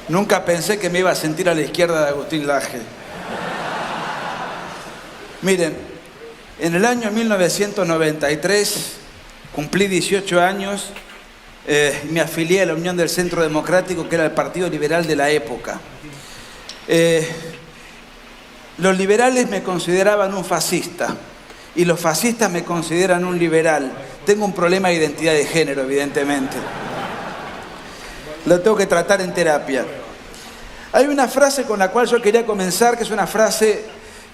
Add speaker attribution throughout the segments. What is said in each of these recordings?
Speaker 1: Nunca pensé que me iba a sentir a la izquierda de Agustín Laje. Miren, en el año 1993 cumplí 18 años y me afilié a la Unión del Centro Democrático, que era el partido liberal de la época. Los liberales me consideraban un fascista y los fascistas me consideran un liberal. Tengo un problema de identidad de género, evidentemente. Lo tengo que tratar en terapia. Hay una frase con la cual yo quería comenzar, que es una frase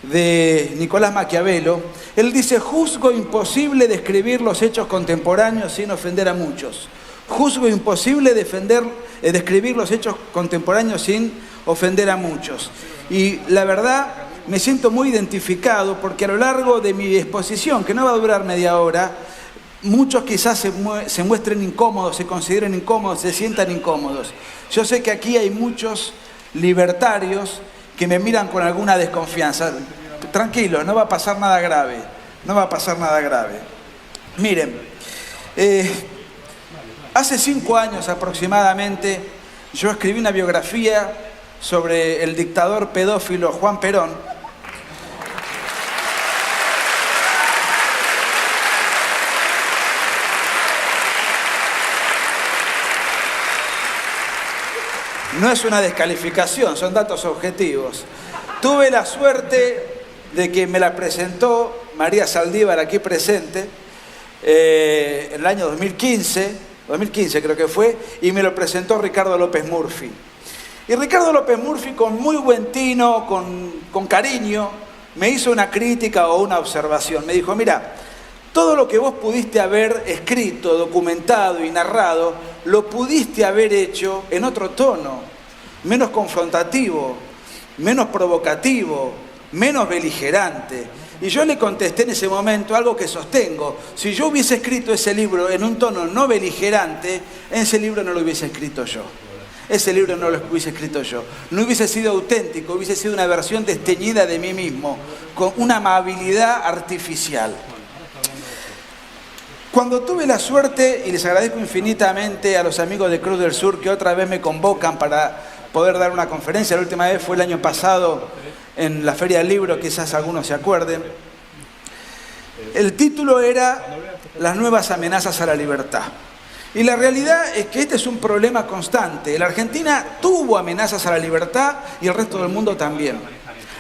Speaker 1: de Nicolás Maquiavelo. Él dice: juzgo imposible describir los hechos contemporáneos sin ofender a muchos. Juzgo imposible describir los hechos contemporáneos sin ofender a muchos. Y la verdad, me siento muy identificado porque a lo largo de mi exposición, que no va a durar media hora, muchos quizás se muestren incómodos, se consideren incómodos, se sientan incómodos. Yo sé que aquí hay muchos libertarios que me miran con alguna desconfianza. Tranquilo, no va a pasar nada grave. No va a pasar nada grave. Miren, hace 5 años aproximadamente yo escribí una biografía sobre el dictador pedófilo Juan Perón. No es una descalificación, son datos objetivos. Tuve la suerte de que me la presentó María Saldívar, aquí presente, en el año 2015 creo que fue, y me lo presentó Ricardo López Murphy. Y Ricardo López Murphy, con muy buen tino, con cariño, me hizo una crítica o una observación. Me dijo: mira, todo lo que vos pudiste haber escrito, documentado y narrado, lo pudiste haber hecho en otro tono, menos confrontativo, menos provocativo, menos beligerante. Y yo le contesté en ese momento algo que sostengo: si yo hubiese escrito ese libro en un tono no beligerante, ese libro no lo hubiese escrito yo. Ese libro no lo hubiese escrito yo. No hubiese sido auténtico, hubiese sido una versión desteñida de mí mismo, con una amabilidad artificial. Cuando tuve la suerte, y les agradezco infinitamente a los amigos de Cruz del Sur que otra vez me convocan para poder dar una conferencia, la última vez fue el año pasado en la Feria del Libro, quizás algunos se acuerden. El título era Las nuevas amenazas a la libertad. Y la realidad es que este es un problema constante. La Argentina tuvo amenazas a la libertad y el resto del mundo también.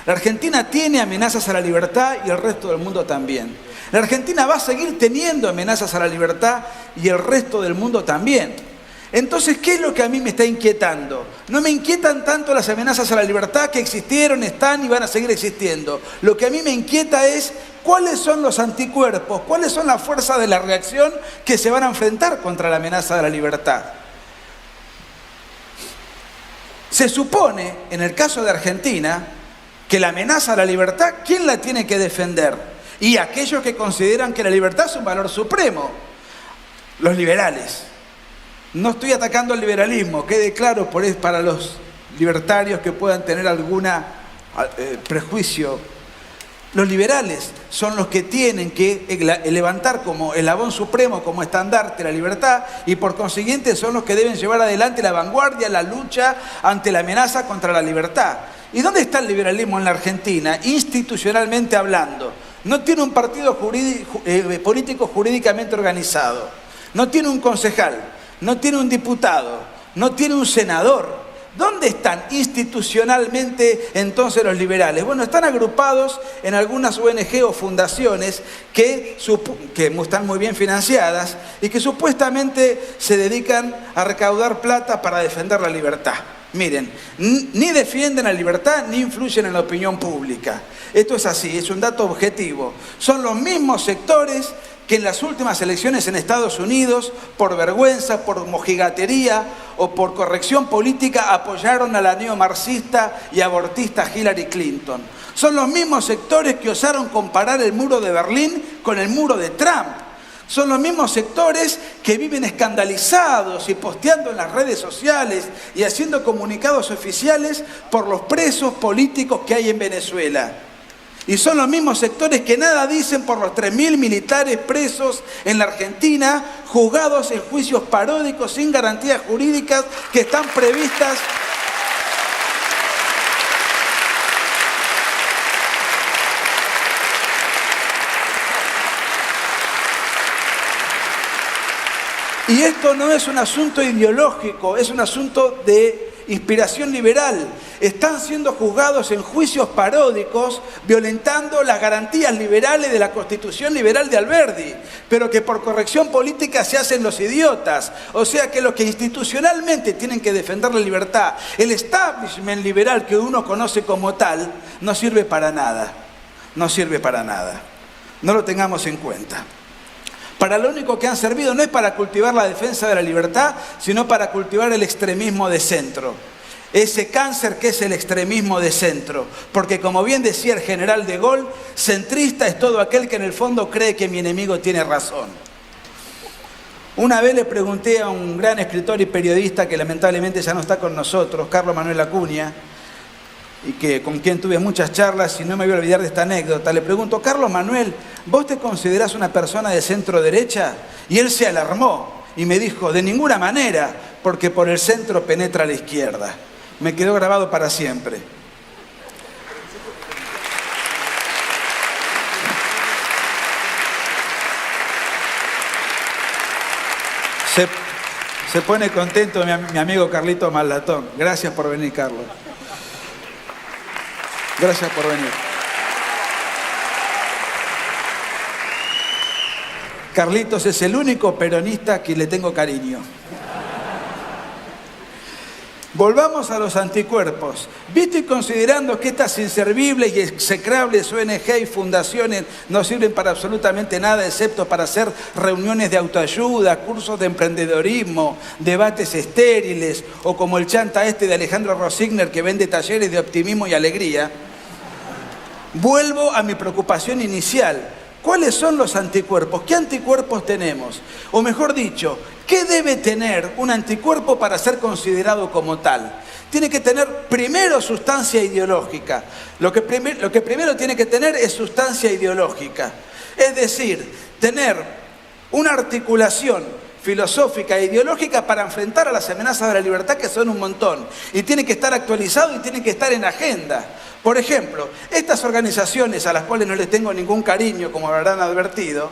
Speaker 1: La Argentina tiene amenazas a la libertad y el resto del mundo también. La Argentina va a seguir teniendo amenazas a la libertad y el resto del mundo también. Entonces, ¿qué es lo que a mí me está inquietando? No me inquietan tanto las amenazas a la libertad, que existieron, están y van a seguir existiendo. Lo que a mí me inquieta es cuáles son los anticuerpos, cuáles son las fuerzas de la reacción que se van a enfrentar contra la amenaza de la libertad. Se supone, en el caso de Argentina, que la amenaza a la libertad, ¿quién la tiene que defender? Y aquellos que consideran que la libertad es un valor supremo, los liberales. No estoy atacando al liberalismo, quede claro, para los libertarios que puedan tener alguna prejuicio. Los liberales son los que tienen que levantar como eslabón supremo, como estandarte la libertad, y por consiguiente son los que deben llevar adelante la vanguardia, la lucha ante la amenaza contra la libertad. ¿Y dónde está el liberalismo en la Argentina? Institucionalmente hablando. No tiene un partido político jurídicamente organizado, no tiene un concejal, no tiene un diputado, no tiene un senador. ¿Dónde están institucionalmente entonces los liberales? Bueno, están agrupados en algunas ONG o fundaciones que están muy bien financiadas y que supuestamente se dedican a recaudar plata para defender la libertad. Miren, ni defienden la libertad ni influyen en la opinión pública. Esto es así, es un dato objetivo. Son los mismos sectores que en las últimas elecciones en Estados Unidos, por vergüenza, por mojigatería o por corrección política, apoyaron a la neomarxista y abortista Hillary Clinton. Son los mismos sectores que osaron comparar el muro de Berlín con el muro de Trump. Son los mismos sectores que viven escandalizados y posteando en las redes sociales y haciendo comunicados oficiales por los presos políticos que hay en Venezuela. Y son los mismos sectores que nada dicen por los 3.000 militares presos en la Argentina, juzgados en juicios paródicos sin garantías jurídicas que están previstas Y esto no es un asunto ideológico, es un asunto de inspiración liberal. Están siendo juzgados en juicios paródicos, violentando las garantías liberales de la Constitución liberal de Alberdi, pero que por corrección política se hacen los idiotas. O sea que los que institucionalmente tienen que defender la libertad, el establishment liberal que uno conoce como tal, no sirve para nada. No sirve para nada. No lo tengamos en cuenta. Para lo único que han servido no es para cultivar la defensa de la libertad, sino para cultivar el extremismo de centro. Ese cáncer que es el extremismo de centro. Porque como bien decía el general de Gaulle, centrista es todo aquel que en el fondo cree que mi enemigo tiene razón. Una vez le pregunté a un gran escritor y periodista que lamentablemente ya no está con nosotros, Carlos Manuel Acuña, y con quien tuve muchas charlas y no me voy a olvidar de esta anécdota. Le pregunto, Carlos Manuel, ¿vos te considerás una persona de centro derecha? Y él se alarmó y me dijo, de ninguna manera, porque por el centro penetra la izquierda. Me quedó grabado para siempre. Se pone contento mi amigo Carlito Maldatón. Gracias por venir, Carlos. Gracias por venir. Carlitos es el único peronista a quien le tengo cariño. Volvamos a los anticuerpos. Visto y considerando que estas inservibles y execrables ONG y fundaciones no sirven para absolutamente nada excepto para hacer reuniones de autoayuda, cursos de emprendedorismo, debates estériles o como el chanta este de Alejandro Rosigner que vende talleres de optimismo y alegría, vuelvo a mi preocupación inicial. ¿Cuáles son los anticuerpos? ¿Qué anticuerpos tenemos? O mejor dicho, ¿qué debe tener un anticuerpo para ser considerado como tal? Tiene que tener primero sustancia ideológica. Lo que primero tiene que tener es sustancia ideológica. Es decir, tener una articulación filosófica e ideológica para enfrentar a las amenazas de la libertad, que son un montón. Y tiene que estar actualizado y tiene que estar en agenda. Por ejemplo, estas organizaciones a las cuales no les tengo ningún cariño, como habrán advertido,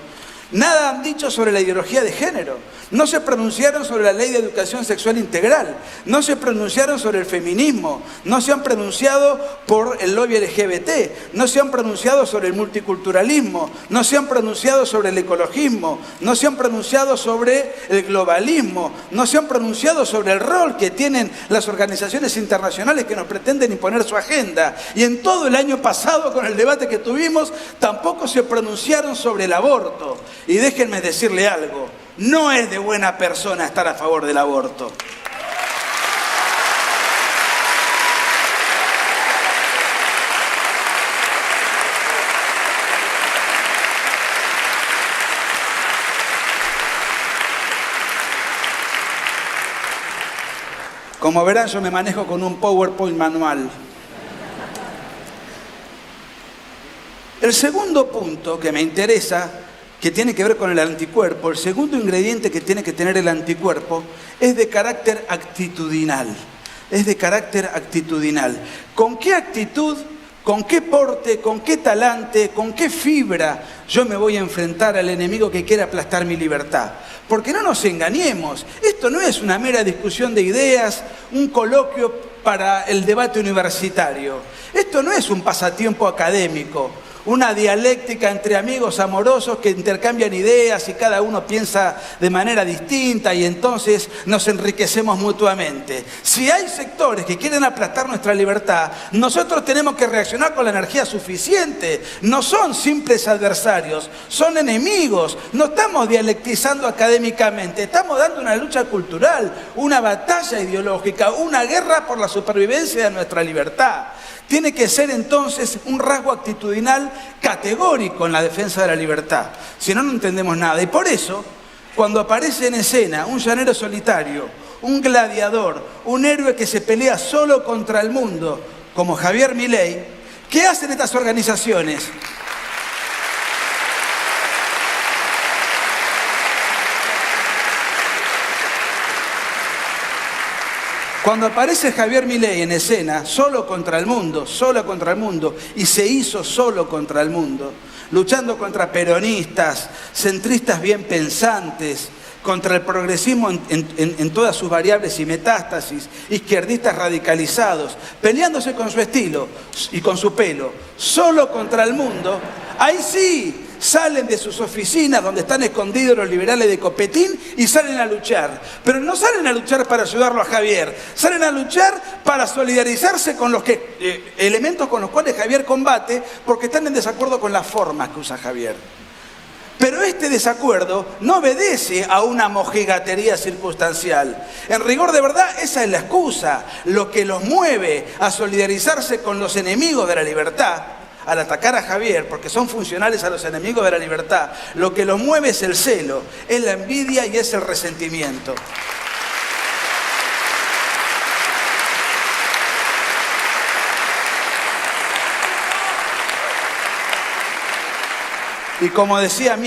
Speaker 1: nada han dicho sobre la ideología de género. No se pronunciaron sobre la ley de educación sexual integral. No se pronunciaron sobre el feminismo. No se han pronunciado por el lobby LGBT. No se han pronunciado sobre el multiculturalismo. No se han pronunciado sobre el ecologismo. No se han pronunciado sobre el globalismo. No se han pronunciado sobre el rol que tienen las organizaciones internacionales que nos pretenden imponer su agenda. Y en todo el año pasado, con el debate que tuvimos, tampoco se pronunciaron sobre el aborto. Y déjenme decirle algo, no es de buena persona estar a favor del aborto. Como verán, yo me manejo con un PowerPoint manual. El segundo punto que me interesa, que tiene que ver con el anticuerpo, el segundo ingrediente que tiene que tener el anticuerpo es de carácter actitudinal. Es de carácter actitudinal. ¿Con qué actitud, con qué porte, con qué talante, con qué fibra yo me voy a enfrentar al enemigo que quiere aplastar mi libertad? Porque no nos engañemos, esto no es una mera discusión de ideas, un coloquio para el debate universitario. Esto no es un pasatiempo académico, una dialéctica entre amigos amorosos que intercambian ideas y cada uno piensa de manera distinta y entonces nos enriquecemos mutuamente. Si hay sectores que quieren aplastar nuestra libertad, nosotros tenemos que reaccionar con la energía suficiente. No son simples adversarios, son enemigos. No estamos dialectizando académicamente, estamos dando una lucha cultural, una batalla ideológica, una guerra por la supervivencia de nuestra libertad. Tiene que ser entonces un rasgo actitudinal categórico en la defensa de la libertad. Si no, no entendemos nada. Y por eso, cuando aparece en escena un llanero solitario, un gladiador, un héroe que se pelea solo contra el mundo, como Javier Milei, ¿qué hacen estas organizaciones? Cuando aparece Javier Milei en escena, solo contra el mundo, y se hizo solo contra el mundo, luchando contra peronistas, centristas bien pensantes, contra el progresismo en todas sus variables y metástasis, izquierdistas radicalizados, peleándose con su estilo y con su pelo, solo contra el mundo, ahí sí salen de sus oficinas donde están escondidos los liberales de Copetín y salen a luchar. Pero no salen a luchar para ayudarlo a Javier, salen a luchar para solidarizarse con los elementos con los cuales Javier combate, porque están en desacuerdo con las formas que usa Javier. Pero este desacuerdo no obedece a una mojigatería circunstancial. En rigor de verdad, esa es la excusa. Lo que los mueve a solidarizarse con los enemigos de la libertad, al atacar a Javier, porque son funcionales a los enemigos de la libertad, lo que los mueve es el celo, es la envidia y es el resentimiento. Y como decía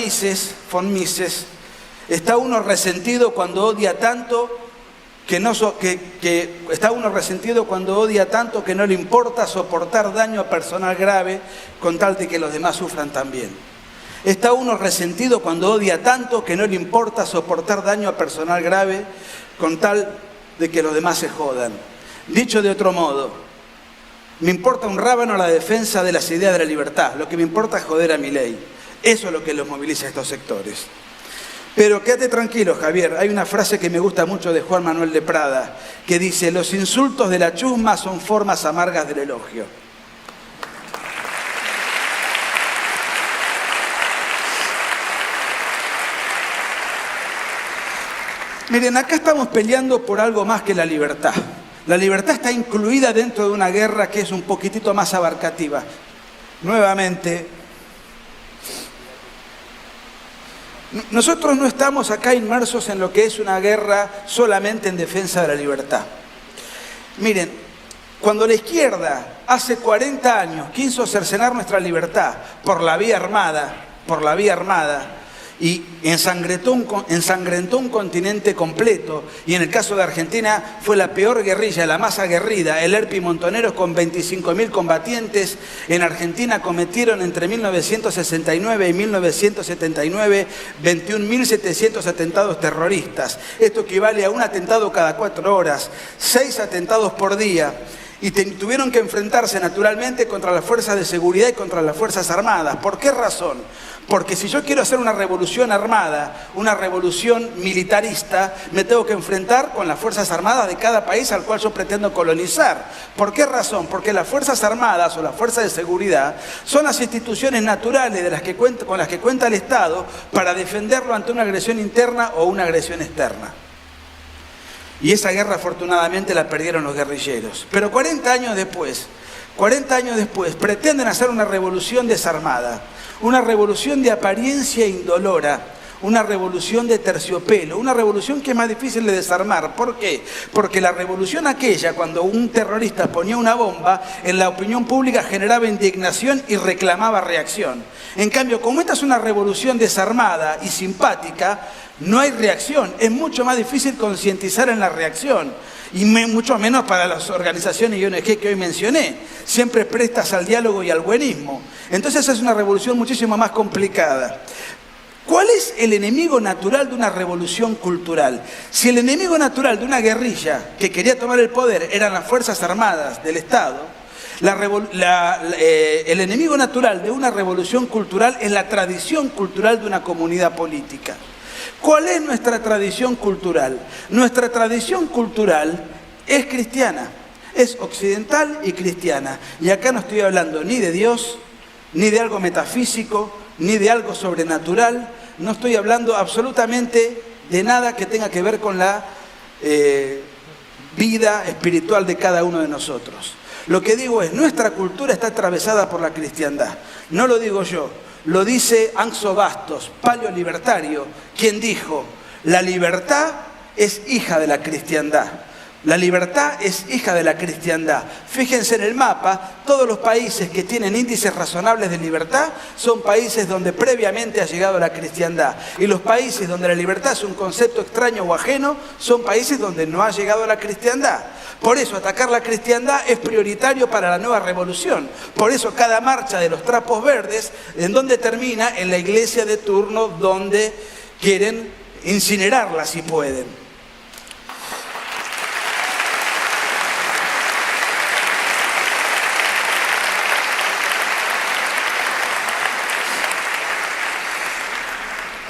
Speaker 1: von Mises, está uno resentido cuando odia tanto está uno resentido cuando odia tanto que no le importa soportar daño personal grave con tal de que los demás sufran también. Está uno resentido cuando odia tanto que no le importa soportar daño personal grave con tal de que los demás se jodan. Dicho de otro modo, me importa un rábano la defensa de las ideas de la libertad. Lo que me importa es joder a Milei. Eso es lo que los moviliza a estos sectores. Pero quédate tranquilo, Javier. Hay una frase que me gusta mucho de Juan Manuel de Prada, que dice: los insultos de la chusma son formas amargas del elogio. Miren, acá estamos peleando por algo más que la libertad. La libertad está incluida dentro de una guerra que es un poquitito más abarcativa. Nuevamente, nosotros no estamos acá inmersos en lo que es una guerra solamente en defensa de la libertad. Miren, cuando la izquierda hace 40 años quiso cercenar nuestra libertad por la vía armada, y ensangrentó un continente completo, y en el caso de Argentina fue la peor guerrilla, la más aguerrida, el ERP y Montoneros con 25.000 combatientes. En Argentina cometieron entre 1969 y 1979 21.700 atentados terroristas. Esto equivale a un atentado cada 4 horas, 6 atentados por día. Y tuvieron que enfrentarse naturalmente contra las fuerzas de seguridad y contra las fuerzas armadas. ¿Por qué razón? Porque si yo quiero hacer una revolución armada, una revolución militarista, me tengo que enfrentar con las fuerzas armadas de cada país al cual yo pretendo colonizar. ¿Por qué razón? Porque las fuerzas armadas o las fuerzas de seguridad son las instituciones naturales con las que cuenta el Estado para defenderlo ante una agresión interna o una agresión externa. Y esa guerra afortunadamente la perdieron los guerrilleros. Pero 40 años después, pretenden hacer una revolución desarmada, una revolución de apariencia indolora, una revolución de terciopelo, una revolución que es más difícil de desarmar. ¿Por qué? Porque la revolución aquella, cuando un terrorista ponía una bomba, en la opinión pública generaba indignación y reclamaba reacción. En cambio, como esta es una revolución desarmada y simpática, no hay reacción. Es mucho más difícil concientizar en la reacción. Y mucho menos para las organizaciones y ONG que hoy mencioné, siempre prestas al diálogo y al buenismo. Entonces es una revolución muchísimo más complicada. ¿Cuál es el enemigo natural de una revolución cultural? Si el enemigo natural de una guerrilla que quería tomar el poder eran las Fuerzas Armadas del Estado, el enemigo natural de una revolución cultural es la tradición cultural de una comunidad política. ¿Cuál es nuestra tradición cultural? Nuestra tradición cultural es cristiana, es occidental y cristiana. Y acá no estoy hablando ni de Dios, ni de algo metafísico, ni de algo sobrenatural. No estoy hablando absolutamente de nada que tenga que ver con la vida espiritual de cada uno de nosotros. Lo que digo es, nuestra cultura está atravesada por la cristiandad. No lo digo yo. Lo dice Anxo Bastos, paleolibertario, quien dijo: la libertad es hija de la cristiandad. La libertad es hija de la cristiandad. Fíjense en el mapa, todos los países que tienen índices razonables de libertad son países donde previamente ha llegado la cristiandad. Y los países donde la libertad es un concepto extraño o ajeno son países donde no ha llegado la cristiandad. Por eso atacar la cristiandad es prioritario para la nueva revolución. Por eso cada marcha de los trapos verdes, ¿en dónde termina? En la iglesia de turno donde quieren incinerarla si pueden.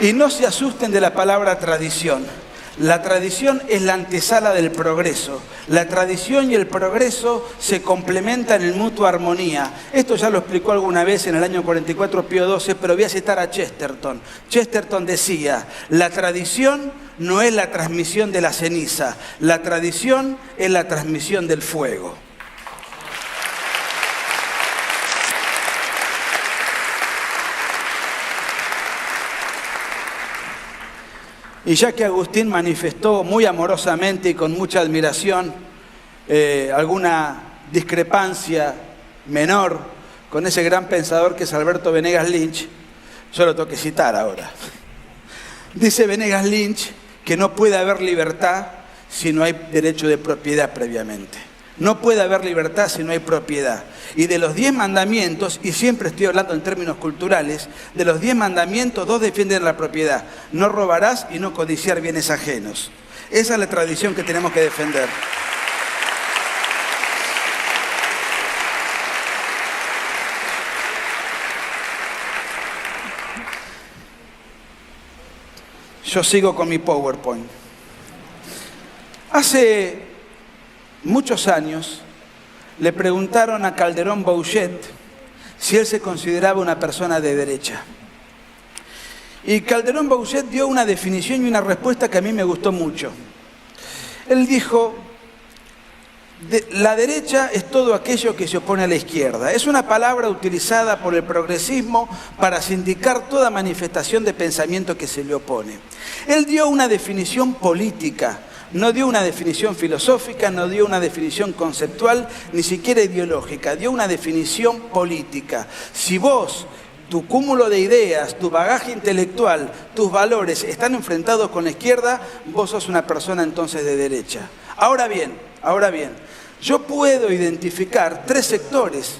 Speaker 1: Y no se asusten de la palabra tradición. La tradición es la antesala del progreso. La tradición y el progreso se complementan en mutua armonía. Esto ya lo explicó alguna vez en el año 44 Pío XII, pero voy a citar a Chesterton. Chesterton decía, la tradición no es la transmisión de la ceniza, la tradición es la transmisión del fuego. Y ya que Agustín manifestó muy amorosamente y con mucha admiración alguna discrepancia menor con ese gran pensador que es Alberto Venegas Lynch, yo lo tengo que citar ahora. Dice Venegas Lynch que no puede haber libertad si no hay derecho de propiedad previamente. No puede haber libertad si no hay propiedad. Y de los 10 mandamientos, y siempre estoy hablando en términos culturales, de los 10 mandamientos, 2 defienden la propiedad. No robarás y no codiciar bienes ajenos. Esa es la tradición que tenemos que defender. Yo sigo con mi PowerPoint. Hace muchos años le preguntaron a Calderón Bouchet si él se consideraba una persona de derecha. Y Calderón Bouchet dio una definición y una respuesta que a mí me gustó mucho. Él dijo, la derecha es todo aquello que se opone a la izquierda. Es una palabra utilizada por el progresismo para sindicar toda manifestación de pensamiento que se le opone. Él dio una definición política. No dio una definición filosófica, no dio una definición conceptual, ni siquiera ideológica. Dio una definición política. Si vos, tu cúmulo de ideas, tu bagaje intelectual, tus valores están enfrentados con la izquierda, vos sos una persona entonces de derecha. Ahora bien, yo puedo identificar 3 sectores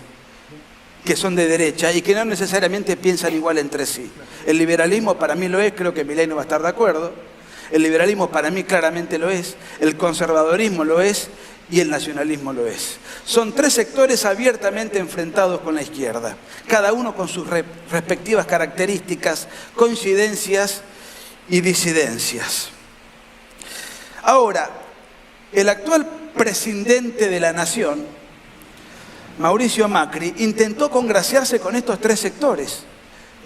Speaker 1: que son de derecha y que no necesariamente piensan igual entre sí. El liberalismo para mí lo es, creo que Milei no va a estar de acuerdo. El liberalismo para mí claramente lo es, el conservadorismo lo es y el nacionalismo lo es. Son 3 sectores abiertamente enfrentados con la izquierda, cada uno con sus respectivas características, coincidencias y disidencias. Ahora, el actual presidente de la nación, Mauricio Macri, intentó congraciarse con estos 3 sectores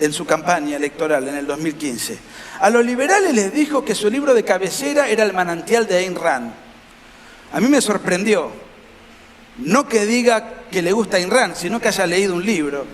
Speaker 1: en su campaña electoral en el 2015. A los liberales les dijo que su libro de cabecera era El manantial de Ayn Rand. A mí me sorprendió, no que diga que le gusta Ayn Rand, sino que haya leído un libro.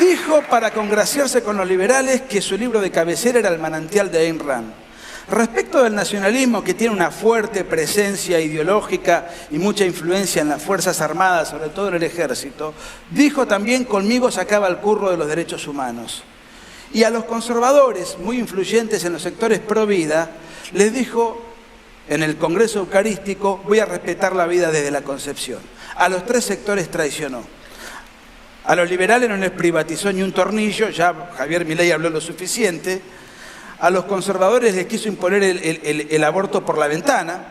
Speaker 1: Dijo para congraciarse con los liberales que su libro de cabecera era El manantial de Ayn Rand. Respecto del nacionalismo, que tiene una fuerte presencia ideológica y mucha influencia en las Fuerzas Armadas, sobre todo en el Ejército, dijo también, conmigo sacaba el curro de los derechos humanos. Y a los conservadores, muy influyentes en los sectores pro vida, les dijo en el Congreso Eucarístico, voy a respetar la vida desde la concepción. A los 3 sectores traicionó. A los liberales no les privatizó ni un tornillo, ya Javier Milei habló lo suficiente. A los conservadores les quiso imponer el aborto por la ventana.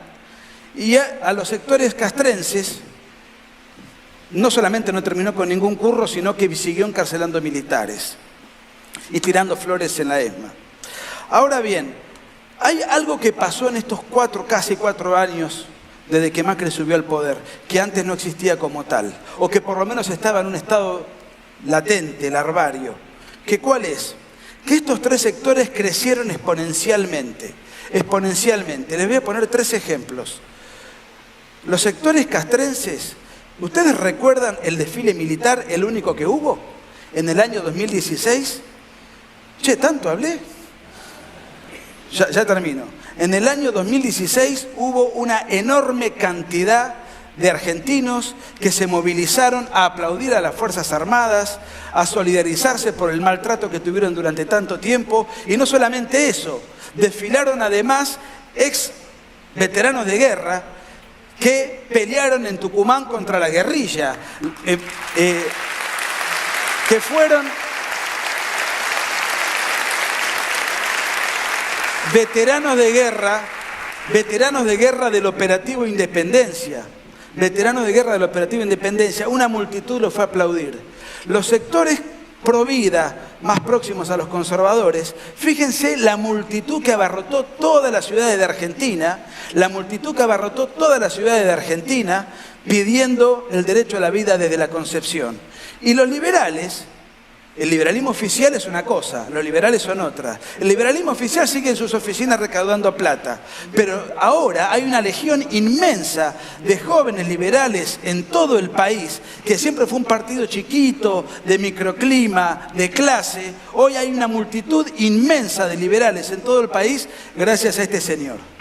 Speaker 1: Y a los sectores castrenses no solamente no terminó con ningún curro, sino que siguió encarcelando militares y tirando flores en la ESMA. Ahora bien, hay algo que pasó en estos casi 4 años desde que Macri subió al poder, que antes no existía como tal, o que por lo menos estaba en un estado latente, larvario. ¿Que cuál es? Que estos 3 sectores crecieron exponencialmente. Les voy a poner 3 ejemplos. Los sectores castrenses, ¿ustedes recuerdan el desfile militar, el único que hubo en el año 2016? Che, ¿tanto hablé? Ya termino. En el año 2016 hubo una enorme cantidad de argentinos que se movilizaron a aplaudir a las Fuerzas Armadas, a solidarizarse por el maltrato que tuvieron durante tanto tiempo. Y no solamente eso, desfilaron además ex veteranos de guerra que pelearon en Tucumán contra la guerrilla, que fueron veteranos de guerra del Operativo Independencia. Veteranos de guerra del Operativo Independencia. Una multitud los fue a aplaudir. Los sectores pro vida, más próximos a los conservadores, fíjense la multitud que abarrotó todas las ciudades de Argentina, pidiendo el derecho a la vida desde la concepción. Y los liberales, el liberalismo oficial es una cosa, los liberales son otra. El liberalismo oficial sigue en sus oficinas recaudando plata, pero ahora hay una legión inmensa de jóvenes liberales en todo el país, que siempre fue un partido chiquito, de microclima, de clase. Hoy hay una multitud inmensa de liberales en todo el país gracias a este señor.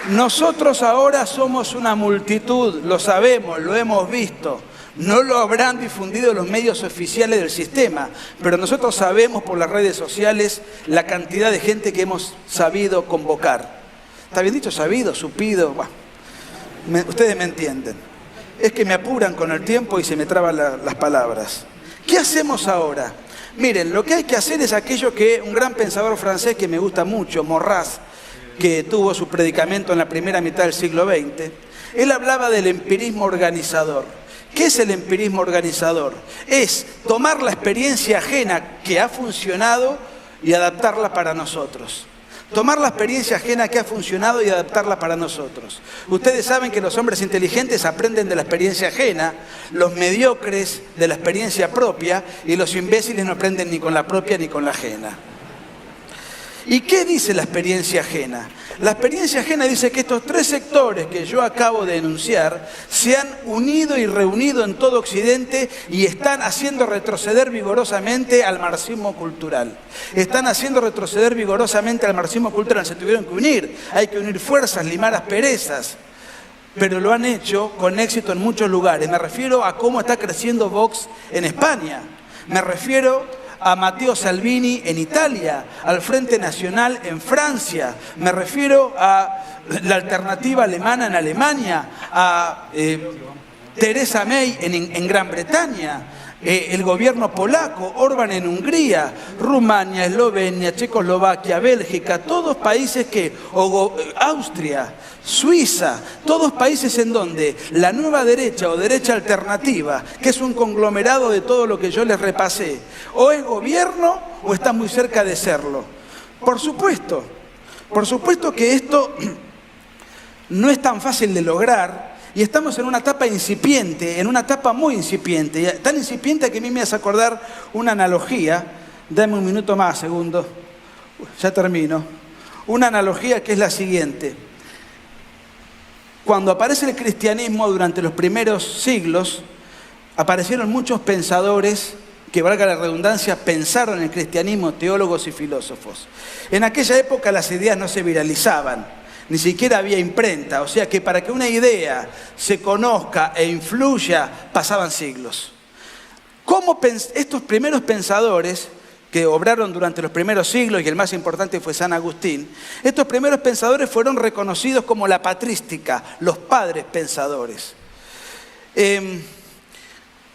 Speaker 1: Nosotros ahora somos una multitud, lo sabemos, lo hemos visto. No lo habrán difundido los medios oficiales del sistema, pero nosotros sabemos por las redes sociales la cantidad de gente que hemos sabido convocar. ¿Está bien dicho? Sabido, supido. Bueno, ustedes me entienden. Es que me apuran con el tiempo y se me traban las palabras. ¿Qué hacemos ahora? Miren, lo que hay que hacer es aquello que un gran pensador francés que me gusta mucho, Maurras, que tuvo su predicamento en la primera mitad del siglo XX, él hablaba del empirismo organizador. ¿Qué es el empirismo organizador? Es tomar la experiencia ajena que ha funcionado y adaptarla para nosotros. Tomar la experiencia ajena que ha funcionado y adaptarla para nosotros. Ustedes saben que los hombres inteligentes aprenden de la experiencia ajena, los mediocres de la experiencia propia, y los imbéciles no aprenden ni con la propia ni con la ajena. ¿Y qué dice la experiencia ajena? La experiencia ajena dice que estos tres sectores que yo acabo de enunciar se han unido y reunido en todo Occidente y están haciendo retroceder vigorosamente al marxismo cultural. Se tuvieron que unir, hay que unir fuerzas, limar asperezas. Pero lo han hecho con éxito en muchos lugares. Me refiero a cómo está creciendo Vox en España. Me refiero a Matteo Salvini en Italia, al Frente Nacional en Francia. Me refiero a la alternativa alemana en Alemania, a Theresa May en Gran Bretaña, el gobierno polaco, Orbán en Hungría, Rumania, Eslovenia, Checoslovaquia, Bélgica, todos países Austria, Suiza, todos países en donde la nueva derecha o derecha alternativa, que es un conglomerado de todo lo que yo les repasé, o es gobierno o está muy cerca de serlo. Por supuesto que esto no es tan fácil de lograr y estamos en una etapa incipiente, en una etapa muy incipiente, tan incipiente que a mí me hace acordar una analogía. Dame un minuto más, segundo, ya termino. Una analogía que es la siguiente. Cuando aparece el cristianismo durante los primeros siglos, aparecieron muchos pensadores que, valga la redundancia, pensaron el cristianismo, teólogos y filósofos. En aquella época las ideas no se viralizaban, ni siquiera había imprenta, o sea que para que una idea se conozca e influya pasaban siglos. ¿Cómo estos primeros pensadores que obraron durante los primeros siglos, y el más importante fue San Agustín, estos primeros pensadores fueron reconocidos como la patrística, los padres pensadores?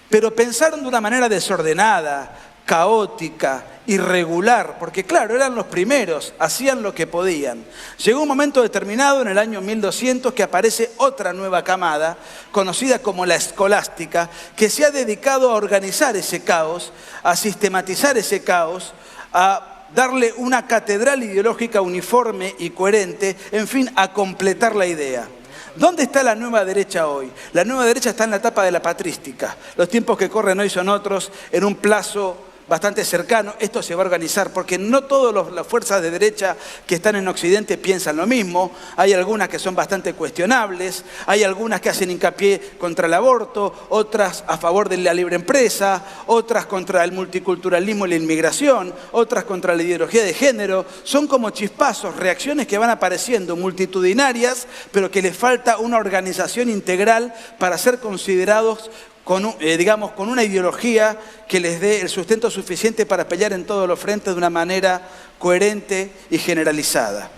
Speaker 1: Pero pensaron de una manera desordenada, caótica, irregular, porque claro, eran los primeros, hacían lo que podían. Llegó un momento determinado en el año 1200 que aparece otra nueva camada, conocida como la escolástica, que se ha dedicado a organizar ese caos, a sistematizar ese caos, a darle una catedral ideológica uniforme y coherente, en fin, a completar la idea. ¿Dónde está la nueva derecha hoy? La nueva derecha está en la etapa de la patrística. Los tiempos que corren hoy son otros, en un plazo bastante cercano, esto se va a organizar, porque no todas las fuerzas de derecha que están en Occidente piensan lo mismo. Hay algunas que son bastante cuestionables, hay algunas que hacen hincapié contra el aborto, otras a favor de la libre empresa, otras contra el multiculturalismo y la inmigración, otras contra la ideología de género. Son como chispazos, reacciones que van apareciendo multitudinarias, pero que les falta una organización integral para ser considerados con una ideología que les dé el sustento suficiente para pelear en todos los frentes de una manera coherente y generalizada.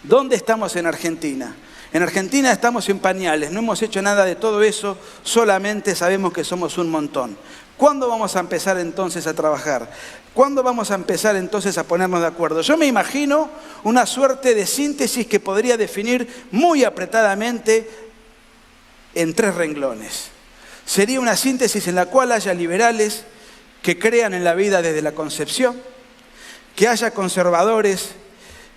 Speaker 1: ¿Dónde estamos en Argentina? En Argentina estamos en pañales, no hemos hecho nada de todo eso, solamente sabemos que somos un montón. ¿Cuándo vamos a empezar entonces a trabajar? ¿Cuándo vamos a empezar entonces a ponernos de acuerdo? Yo me imagino una suerte de síntesis que podría definir muy apretadamente en 3 renglones. Sería una síntesis en la cual haya liberales que crean en la vida desde la concepción, que haya conservadores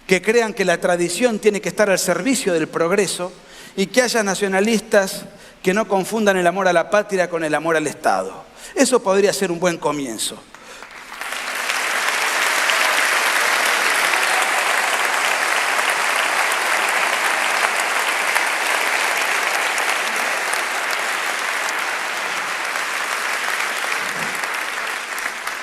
Speaker 1: que crean que la tradición tiene que estar al servicio del progreso y que haya nacionalistas que no confundan el amor a la patria con el amor al Estado. Eso podría ser un buen comienzo.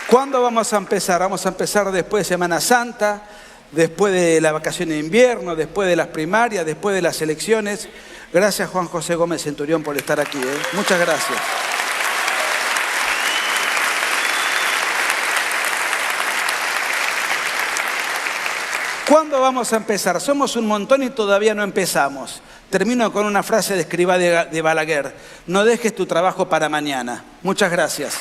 Speaker 1: ¿Cuándo vamos a empezar? Vamos a empezar después de Semana Santa, después de las vacaciones de invierno, después de las primarias, después de las elecciones. Gracias Juan José Gómez Centurión por estar aquí. Muchas gracias. ¿Cuándo vamos a empezar? Somos un montón y todavía no empezamos. Termino con una frase de Escrivá de Balaguer. No dejes tu trabajo para mañana. Muchas gracias.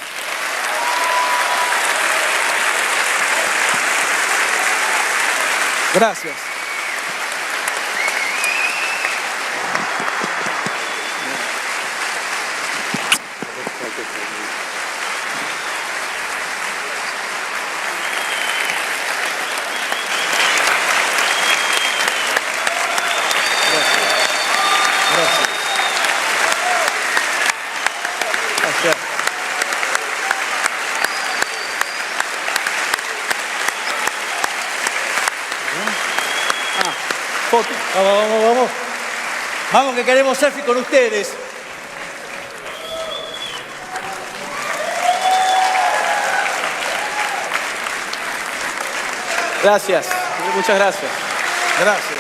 Speaker 1: Gracias.
Speaker 2: Vamos. Vamos que queremos selfie con ustedes.
Speaker 1: Gracias. Muchas gracias. Gracias.